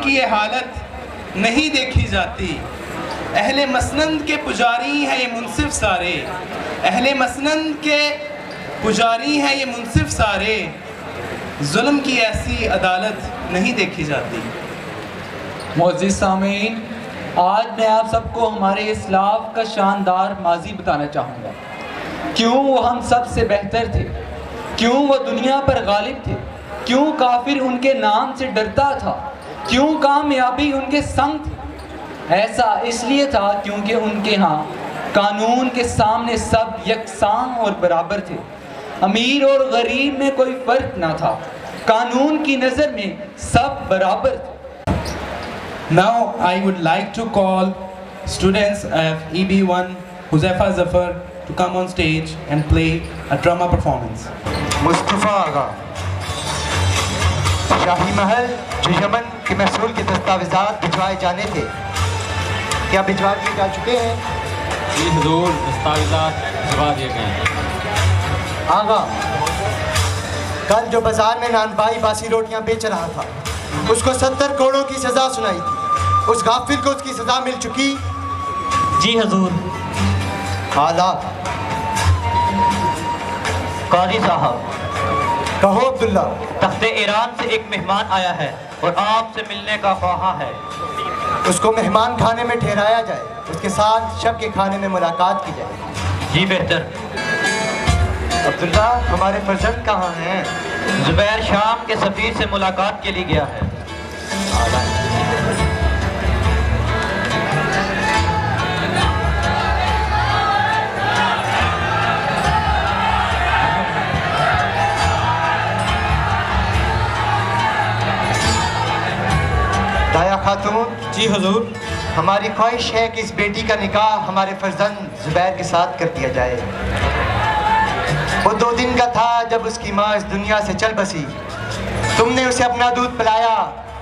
کی یہ حالت نہیں دیکھی جاتی. اہل مسند کے پجاری ہیں یہ منصف سارے, اہل مسند کے پجاری ہیں یہ منصف سارے, ظلم کی ایسی عدالت نہیں دیکھی جاتی. معزز سامعین, آج میں آپ سب کو ہمارے اسلاف کا شاندار ماضی بتانا چاہوں گا. کیوں وہ ہم سب سے بہتر تھے, کیوں وہ دنیا پر غالب تھے, کیوں کافر ان کے نام سے ڈرتا تھا, کیوں کامیابی ان کے سنگ تھی. ایسا اس لیے تھا کیونکہ ان کے ہاں قانون کے سامنے سب یکساں اور برابر تھے. امیر اور غریب میں کوئی فرق نہ تھا, قانون کی نظر میں سب برابر تھے. Now I would like to call students of EB1 Huzaifa Zafar to come on stage and play a drama performance. مصطفیٰ آغا, شاہی محل جو یمن کے محصول کے دستاویزات بھجوائے جانے تھے, کیا بھجوا دیے جا چکے ہیں؟ جی حضور, دستاویزات بھجوا دیے گئے ہیں. آغا, کل جو بازار میں نانبائی باسی روٹیاں بیچ رہا تھا, اس کو 70 کروڑوں کی سزا سنائی تھی. اس غافل کو اس کی سزا مل چکی؟ جی حضور. اعلیٰ. قاضی صاحب, کہو عبداللہ. تخت ایران سے ایک مہمان آیا ہے اور آپ سے ملنے کا خواہاں ہے. اس کو مہمان کھانے میں ٹھہرایا جائے, اس کے ساتھ شب کے کھانے میں ملاقات کی جائے. جی بہتر. عبداللہ, ہمارے فرزند کہاں ہیں؟ زبیر شام کے سفیر سے ملاقات کے لیے گیا ہے. دایا خاتون. جی حضور. ہماری خواہش ہے کہ اس بیٹی کا نکاح ہمارے فرزند زبیر کے ساتھ کر دیا جائے. وہ 2 دن کا تھا جب اس کی ماں اس دنیا سے چل بسی. تم نے اسے اپنا دودھ پلایا,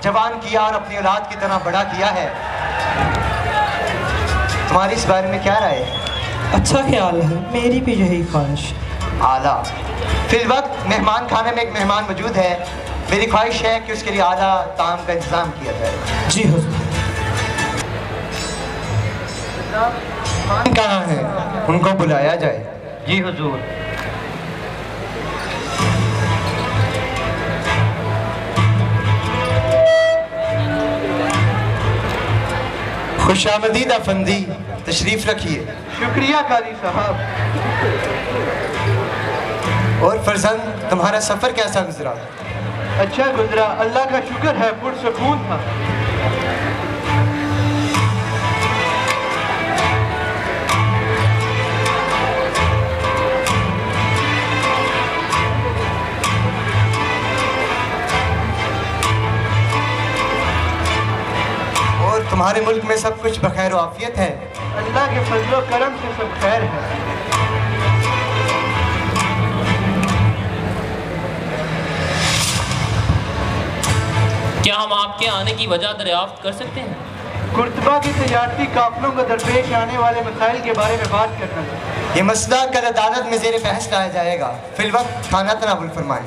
جوان کیا اور اپنی اولاد کی طرح بڑا کیا ہے. تمہاری اس بارے میں کیا رائے ہے؟ اچھا خیال ہے, میری بھی یہی خواہش. اعلیٰ. فی الوقت مہمان خانے میں ایک مہمان موجود ہے, میری خواہش ہے کہ اس کے لیے اعلیٰ طعام کا انتظام کیا جائے. جی حضور. کہاں ہیں؟ ان کو بلایا جائے. جی حضور. خوش آمدید افندی, تشریف رکھیے. شکریہ قاضی صاحب. اور فرزند, تمہارا سفر کیسا گزرا؟ اچھا گزرا, اللہ کا شکر ہے, پرسکون تھا. اور تمہارے ملک میں سب کچھ بخیر و عافیت ہے؟ اللہ کے فضل و کرم سے سب خیر ہے. کیا ہم آپ کے آنے کی وجہ دریافت کر سکتے ہیں؟ قرطبہ کی تجارتی قافلوں کو درپیش آنے والے مسائل کے بارے میں بات کرنا ہے. یہ مسئلہ کل عدالت میں زیر بحث لایا جائے گا. فی الوقت کھانا تناول فرمائیں.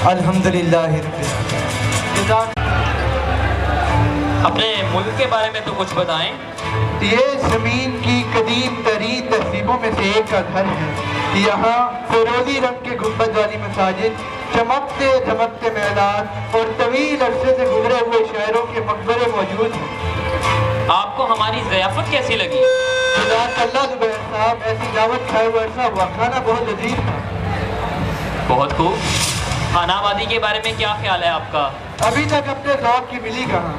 الحمدللہ رب العالمین. اپنے ملک کے بارے میں تو کچھ بتائیں. یہ زمین کی قدیم ترین تہذیبوں میں سے ایک کا گھر ہے. یہاں فیروزی رنگ کے گنبد والی مساجد, چمکتے دھمکتے میدان اور طویل عرصے سے گزرے ہوئے شاعروں کے مقبرے موجود ہیں. آپ کو ہماری ضیافت کیسی لگی؟ جزاک اللہ زبیر صاحب, ایسی دعوت کھائے ہوئے عرصہ ہوا, کھانا بہت لذیذ تھا. بہت خوب. خانہ آبادی کے بارے میں کیا خیال ہے آپ کا؟ ابھی تک اپنے ذوق کی ملی کہاں.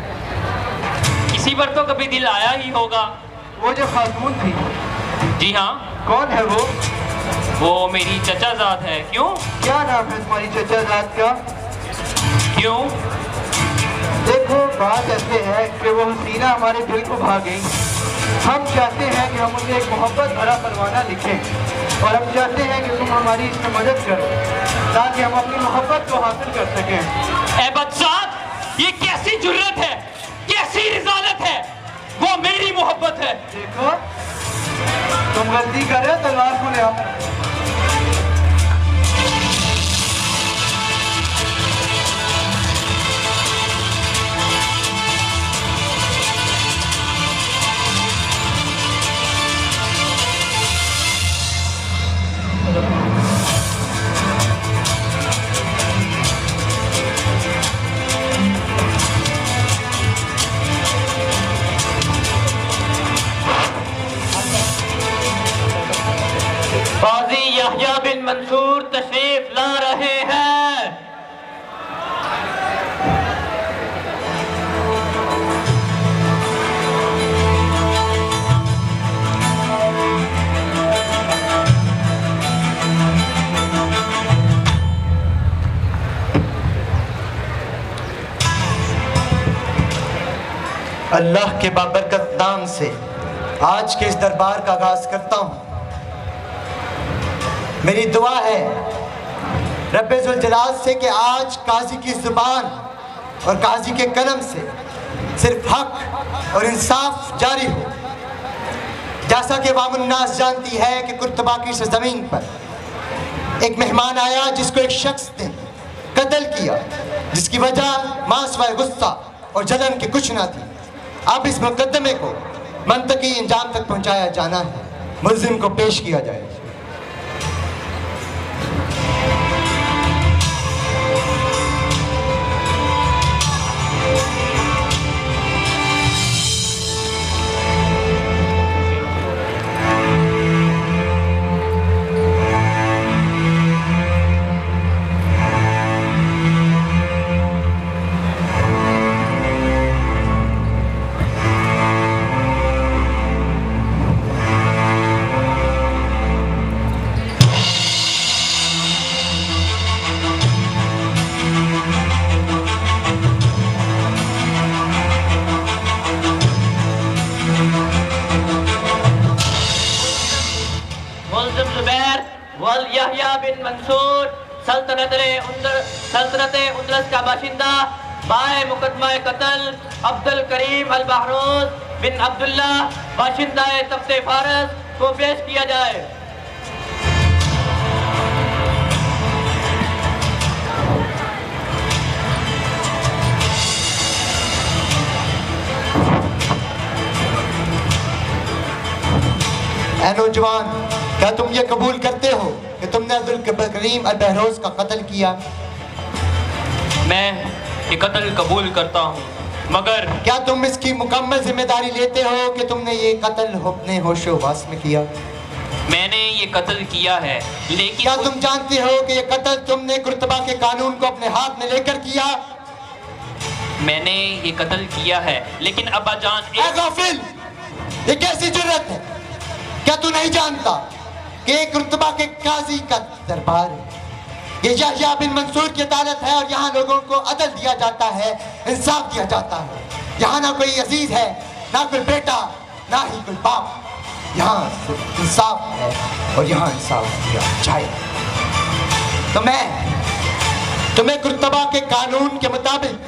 کسی پر تو کبھی دل آیا ہی ہوگا. وہ جو خاتون تھی. جی ہاں. کون ہے وہ؟ وہ میری چچا زاد ہے. کیوں؟ کیا نام ہے تمہاری چچا زاد کا؟ کیوں؟ دیکھو, بات ایسے ہے کہ وہ حسینہ ہمارے دل کو بھا گئی. ہم چاہتے ہیں کہ ہم انہیں ایک محبت بھرا پروانہ لکھیں, اور ہم چاہتے ہیں کہ تم ہماری اس میں مدد کرو تاکہ ہم اپنی محبت کو حاصل کر سکیں. اے بدزاد, یہ کیسی جرت ہے, کیسی رسالت ہے؟ وہ वो मेरी मोहब्बत है। देखो तुम गलती कर रहे हो, तलवार को ले आओ। काजी यहया बिन मंसूर तशरीफ ला रहे हैं। अल्लाह के बाबरकत नाम से आज के इस दरबार का आगाज करता हूँ। मेरी दुआ है रब्बे जुल जलाल से कि आज काजी की जुबान और काजी के कलम से सिर्फ हक और इंसाफ जारी हो। जैसा कि वामुन्नास जानती है कि कुर्तबा की ज़मीन पर एक मेहमान आया जिसको एक शख्स ने कत्ल किया, जिसकी वजह मासवाए गुस्सा और जलन की कुछ ना थी। अब इस मुकदमे को मंतकी इंजाम तक पहुंचाया जाना है, मुल्जिम को पेश किया जाए। यहया बिन मंसूर सल्तनत उंदलस का बाशिंदा बाए मुकदमा कत्ल अब्दुल करीम अल बहरोज बिन अब्दुल्ला बाशिंदा तख्ते फारस को पेश किया जाए। ऐ नौजवान, क्या तुम ये कबूल करते हो कि तुमने अब्दुल करीम अल बहरोज का कत्ल किया? मैं ये कत्ल कबूल करता हूँ, मगर क्या तुम इसकी मुकम्मल जिम्मेदारी लेते हो कि तुमने ये कत्ल अपने होशो-हवास में किया? मैंने ये कत्ल किया है, लेकिन क्या तुम जानते हो कि ये कत्ल तुमने कुर्तबा के कानून को अपने हाथ में लेकर किया? मैंने ये कत्ल किया है, लेकिन अब्बा जान ऐ गाफिल, ये कैसी जुर्रत है? क्या तू नहीं जानता कि कुर्तबा के काजी का दरबार है? ये यहया बिन मंसूर की अदालत है और यहाँ लोगों को अदल दिया जाता है, इंसाफ दिया जाता है। यहाँ ना कोई अजीज है, ना कोई बेटा, ना ही कोई बाप। यहाँ सिर्फ इंसाफ है और यहाँ इंसाफ दिया जाए। तो मैं तुम्हें कुर्तबा के कानून के मुताबिक,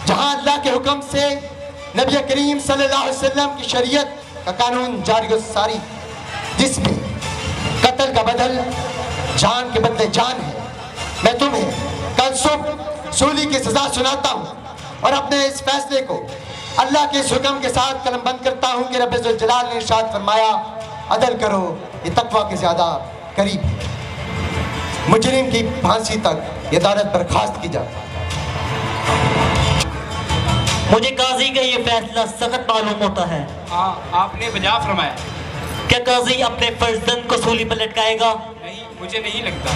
जहाँ अल्लाह के हुक्म से नबी करीम सल्लल्लाहु अलैहि वसल्लम की शरीयत का कानून जारी सारी, जिसमें कत्ल का बदल जान के बदले जान है, मैं तुम्हें कल सुबह सूली की सजा सुनाता हूँ और अपने इस फैसले को अल्लाह के इस हुक्म के साथ कलमबंद करता हूँ कि रब्बे जुल जलाल ने इरशाद फरमाया, अदल करो, ये तकवा के ज़्यादा करीब है। मुजरिम की फांसी तक ये अदालत बर्खास्त की जाए। मुझे काजी का ये फैसला सख्त मालूम होता है। हाँ, आपने बजा फरमाया। क्या काजी अपने फर्जंद को सूली पर लटकाएगा? नहीं, मुझे नहीं लगता।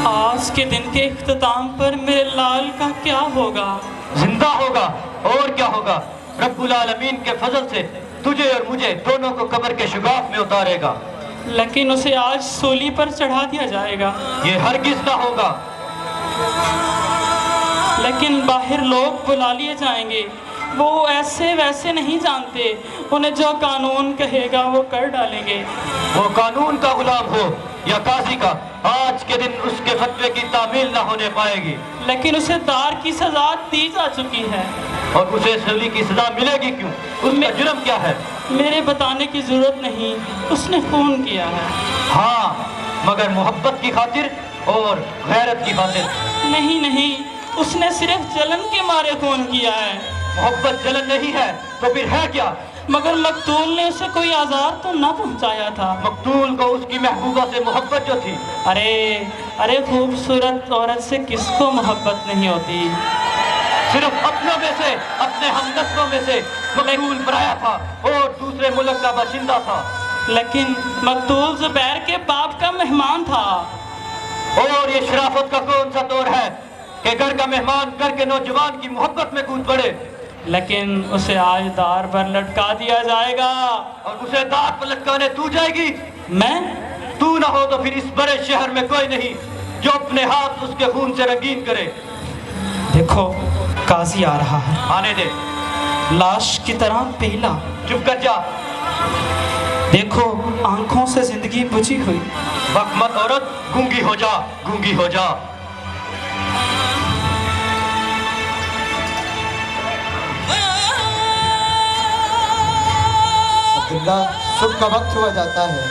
आज के दिन के इख्तिताम पर मेरे लाल का क्या होगा? जिंदा होगा और क्या होगा। रब्बुल आलमीन के फजल से तुझे और मुझे दोनों को कब्र के शुगाफ में उतारेगा। लेकिन उसे आज सूली पर चढ़ा दिया जाएगा। ये हरगिज़ ना होगा। लेकिन बाहर लोग बुला लिए जाएंगे, वो ऐसे वैसे नहीं जानते, उन्हें जो कानून कहेगा वो कर डालेंगे। वो कानून का गुलाम हो या काजी का, आज के दिन उसके फतवे की तामील न होने पाएगी। लेकिन उसे दार की सजा दी जा चुकी है। और उसे सूली की सजा मिलेगी क्यों? उसका जुर्म क्या है? मेरे बताने की जरूरत नहीं, उसने खून किया है। हाँ, मगर मोहब्बत की खातिर और गैरत की खातिर। नहीं नहीं, उसने सिर्फ जलन के मारे खून किया है। मोहब्बत जलन नहीं है तो फिर है क्या? मगर मकतूल ने उसे कोई आज़ार तो न पहुंचाया था। मकतूल को उसकी महबूबा से मोहब्बत जो थी। अरे खूबसूरत औरत से किसको मोहब्बत नहीं होती? सिर्फ अपनों में से, अपने हमदस्तों में से मकतूल पराया था और दूसरे मुल्क का बाशिंदा था। लेकिन मकतूल ज़ुबैर के बाप का मेहमान था। और ये शराफत का कौन सा दौर है कि घर का मेहमान घर के नौजवान की मोहब्बत में कूद पड़े? लेकिन उसे आज दार पर लटका दिया जाएगा। और उसे दार पर लटकाने तू जाएगी? मैं? तू ना हो तो फिर इस बड़े शहर में कोई नहीं जो अपने हाथ उसके खून से रंगीन करे। देखो, काजी आ रहा है। आने दे। लाश की तरह पीला। चुप कर जा। देखो, आंखों से जिंदगी बुझी हुई। वक्त मत औरत, गूंगी हो जा, गूंगी हो जा। अब्दुल्ला, सुबह का वक्त हुआ जाता है।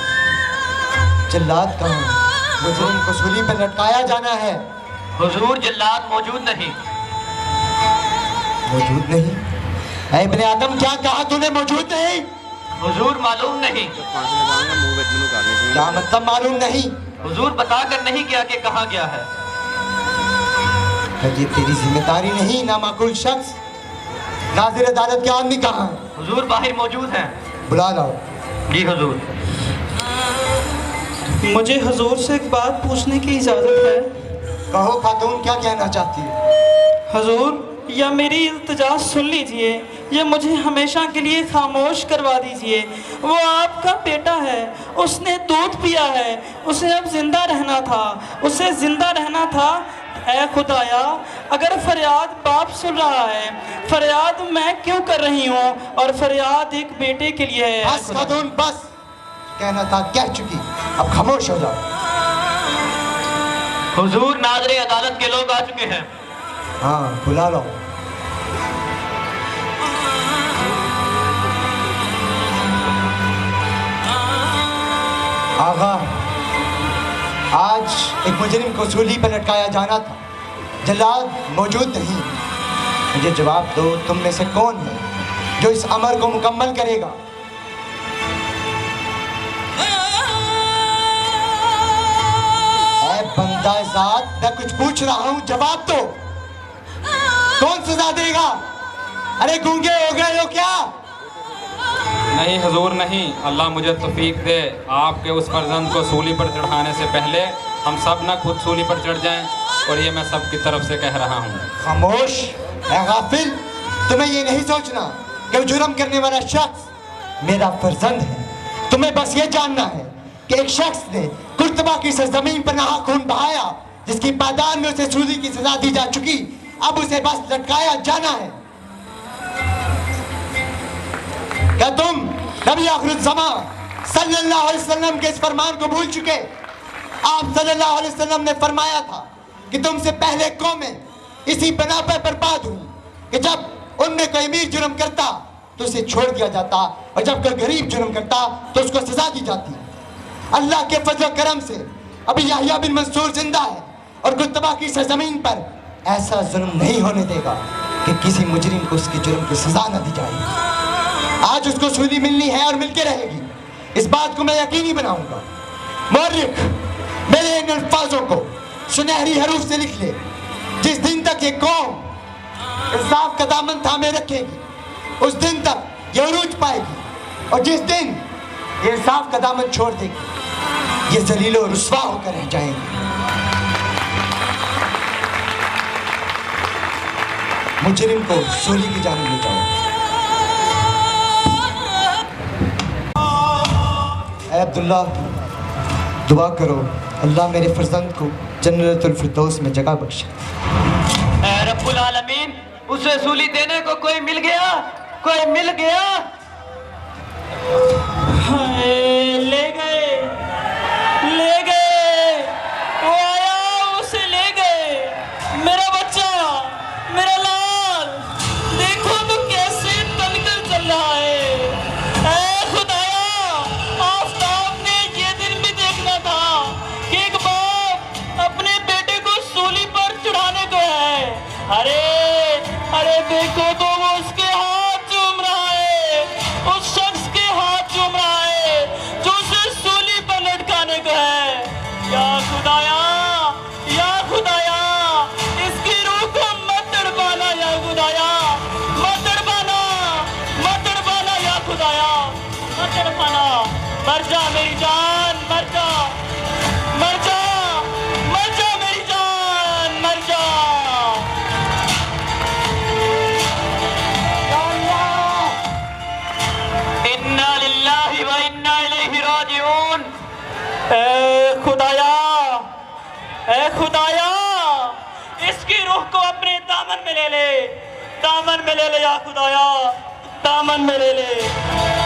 जल्लाद कहाँ? मुजरिम को सूली पर लटकाया जाना है। हुजूर, जल्लाद मौजूद नहीं। मौजूद नहीं? ऐ इब्ने आदम, क्या कहा तूने? मौजूद नहीं? हुजूर, मालूम नहीं। क्या मतलब मालूम नहीं? हुजूर, बता कर नहीं गया कि कहाँ गया है। ये तेरी जिम्मेदारी नहीं। नामाकुल शख्स, नाज़िर अदालत के आदमी कहाँ है? हुजूर, बाहर मौजूद हैं। बुला लाओ। जी हुजूर। मुझे हुजूर से एक बात पूछने की इजाज़त है। कहो खातून, क्या कहना चाहती है? हुजूर, या मेरी इल्तिजा सुन लीजिए, या मुझे हमेशा के लिए खामोश करवा दीजिए। वो आपका बेटा है, उसने दूध पिया है, उसे अब जिंदा रहना था, उसे जिंदा रहना था। ऐ खुदाया, अगर फरियाद बाप सुन रहा है, फरियाद मैं क्यों कर रही हूँ, और फरियाद एक बेटे के लिए है। बस खातून, बस। कहना था कह चुकी, अब खामोश हो जाओ। हुजूर, नाज़िर अदालत के लोग आ चुके हैं। हाँ, बुला लो। आगा, आज एक मुजरिम को सूली पर लटकाया जाना था। जल्लाद मौजूद नहीं। मुझे जवाब दो, तुम में से कौन है जो इस अमर को मुकम्मल करेगा? ऐ बंदा ज़ात, मैं कुछ पूछ रहा हूँ, जवाब दो। कौन सजा देगा? अरे गूंगे हो गए हो क्या? नहीं हुजूर, नहीं। अल्लाह मुझे तौफीक दे, आपके उस फर्जंद को सूली पर चढ़ाने से पहले हम सब ना खुद सूली पर चढ़ जाएं, और ये मैं सबकी तरफ से कह रहा हूँ। खामोश। ऐ गाफिल, तुम्हें ये नहीं सोचना कि जुर्म करने वाला शख्स मेरा फर्जंद है। तुम्हें बस ये जानना है कि एक शख्स ने कुर्तबा की सरजमीन पर नहा खून बहाया, जिसकी पादान में उसे सूली की सजा दी जा चुकी। अब उसे बस लटकाया जाना है। क्या तुम नबी आखिरुज़्ज़मा सल्लल्लाहु अलैहि वसल्लम के इस फरमान को भूल चुके? आप सल्लल्लाहु अलैहि वसल्लम ने फरमाया था कि तुमसे पहले कौमें इसी बना पर बर्बाद हुई कि जब उनमें कोई अमीर जुर्म करता तो उसे छोड़ दिया जाता, और जब कोई गरीब जुर्म करता तो उसको सजा दी जाती। अल्लाह के फजल करम से अभी याहिया बिन मंसूर जिंदा है, और कुर्तबा की सरजमीन पर ऐसा जुर्म नहीं होने देगा कि किसी मुजरिम को उसके जुर्म की सजा न दी जाए। आज उसको सूली मिलनी है और मिलके रहेगी। इस बात को मैं यकीनी बनाऊंगा। मौर्रिख, मेरे इन अल्फाजों को सुनहरी हरूफ से लिख ले। जिस दिन तक ये कौम इंसाफ का दामन थामे रखेगी, उस दिन तक ये उरूज पाएगी, और जिस दिन ये इंसाफ का दामन छोड़ देगी, ये जलीलो रुस्वा होकर रह जाएंगे। मुजरिम को सूली की जानिब ले जाओ। ऐ अब्दुल्ला, दुआ करो अल्लाह मेरे फर्जंद को जन्नतुल फिरदौस में जगह बख्शे। ऐ रब्बुल आलमीन, उसे सूली देने को कोई मिल गया, कोई मिल गया। हाय, ले गए, ले गए। अरे देखो तो वो उसके हाथ चूम रहा है, उस शख्स के हाथ चूम रहा है जो उसे सूली पर लटकाने को है। या खुदाया, या खुदाया, इसकी रूह को मत तड़पाना, या खुदाया मत तड़पाना, मत तड़पाना, या खुदाया मत तड़पाना। मर जा मेरी जान, मर जा, मर जा, मर जा मेरी जान, मर जा। इन्ना लिल्लाहि व इन्ना इलैहि राजिऊन। ए खुदाया, ए खुदाया, इसकी रूह को अपने दामन में ले ले, दामन में ले ले, या खुदाया दामन में ले ले।